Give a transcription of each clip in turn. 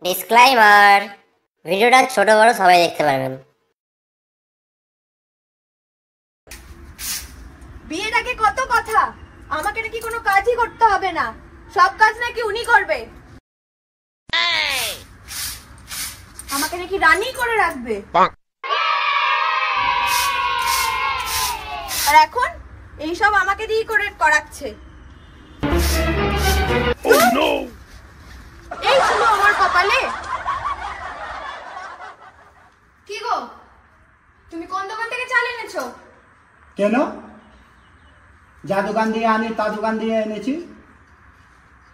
Disclaimer, ভিডিওটা ছোট বড় সবাই দেখতে পারবেন। বিয়ের আগে কত কথা, আমাকে নাকি কোনো কাজই করতে হবে না, সব কাজ নাকি উনি করবে, আমাকে নাকি রানী করে রাখবে। আর এখন এইসব আমাকে দিয়ে করে করাচ্ছে। এই ছিল আমার কপালে। কি গো, তুমি কোন দোকান থেকে চাল এনেছো? কেন? যা দোকান দিয়ে আনি তা দোকান দিয়ে এনেছি।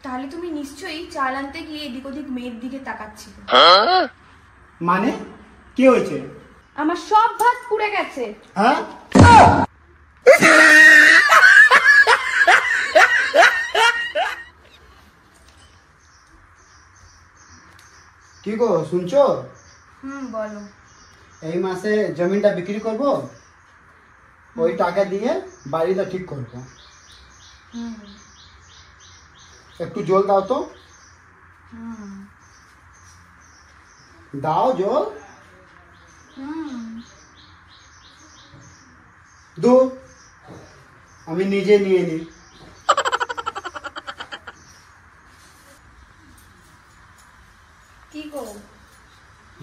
তাহলে তুমি নিশ্চয়ই চাল আনতে গিয়ে এদিক ওদিক মেয়ের দিকে তাকাচ্ছিলে। মানে কি হয়েছে? আমার সব ভাত পুড়ে গেছে। হ্যাঁ, কি গো শুনছো? বলো। এই মাসে জমিটা বিক্রি করব, ওই টাকা দিয়ে বাড়িটা ঠিক করব। একটু জল দাও তো। দাও জল। দু, আমি নিজে নিয়ে নিই। কি গো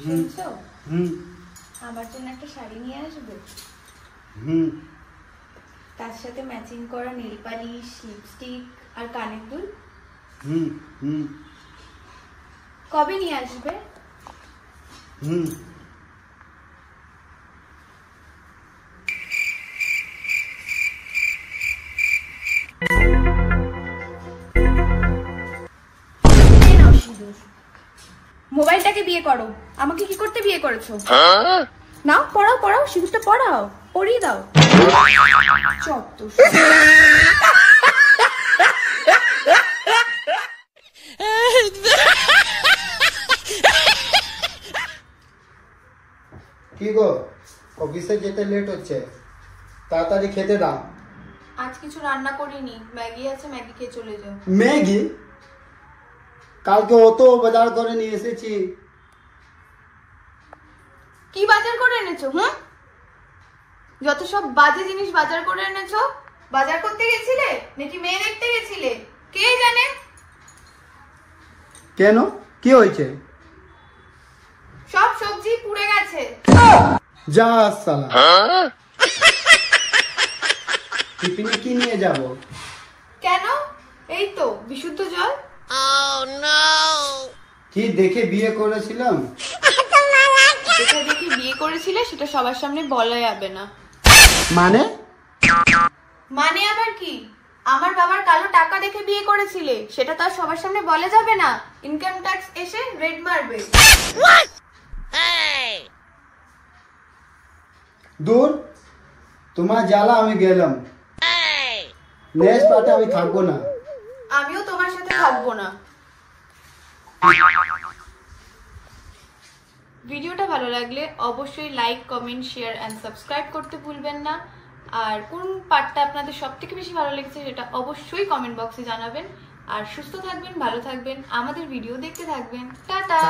শুনছো? হুম আমার জন্য একটা শাড়ি নিয়ে আসবে, হুম তার সাথে ম্যাচিং করা নেল পালিশ, লিপস্টিক আর কানের দুল। হুম হুম কবে নিয়ে আসবে? হুম মোবাইলটাকে বিয়ে করো, আমাকে কি করতে বিয়ে করেছো? নাও পড়াও পড়াও, সিঁদুরটা পড়াও, পরিয়ে দাও। চত্ব কি গো, অফিসে যেতে লেট হচ্ছে, তাড়াতাড়ি খেতে দাও। আজ কিছু রান্না করিনি, ম্যাগি আছে, ম্যাগি খেয়ে চলে যাও। ম্যাগি? কালকে অত বাজার করে নিয়ে এসেছি। কি বাজার করে এনেছো? যত সব বাজে জিনিস বাজার করে এনেছো। বাজার করতে গেছিলে নাকি মেয়ে দেখতে গেছিলে কে জানে? কেন, কি হয়েছে? সব সবজি পুড়ে গেছে। যা সালা, টিফিনে কি নিয়ে যাব? কেন? এই তো বিশুদ্ধ জল। কি দেখে বিয়ে করেছিলাম? যেটা দেখে বিয়ে করেছিলে সেটা সবার সামনে বলা যাবে না। মানে? মানে আবার কি? আমার বাবার কালো টাকা দেখে বিয়ে করেছিলে, সেটা তো আর সবার সামনে বলা যাবে না। ইনকাম ট্যাক্স এসে রেড মারবে। দূর, তোমার জ্বালা আমি গেলাম। নেক্সট পার্টে আমি থাকবো না। আমিও তোমার সাথে থাকবো না। ভিডিওটা ভালো লাগলে অবশ্যই like, comment, share and subscribe করতে ভুলবেন না। আর কোন পার্টটা আপনাদের সবথেকে বেশি ভালো লেগেছে সেটা অবশ্যই কমেন্ট বক্সে জানাবেন। আর সুস্থ থাকবেন, ভালো থাকবেন, আমাদের ভিডিও দেখতে থাকবেন। টাটা।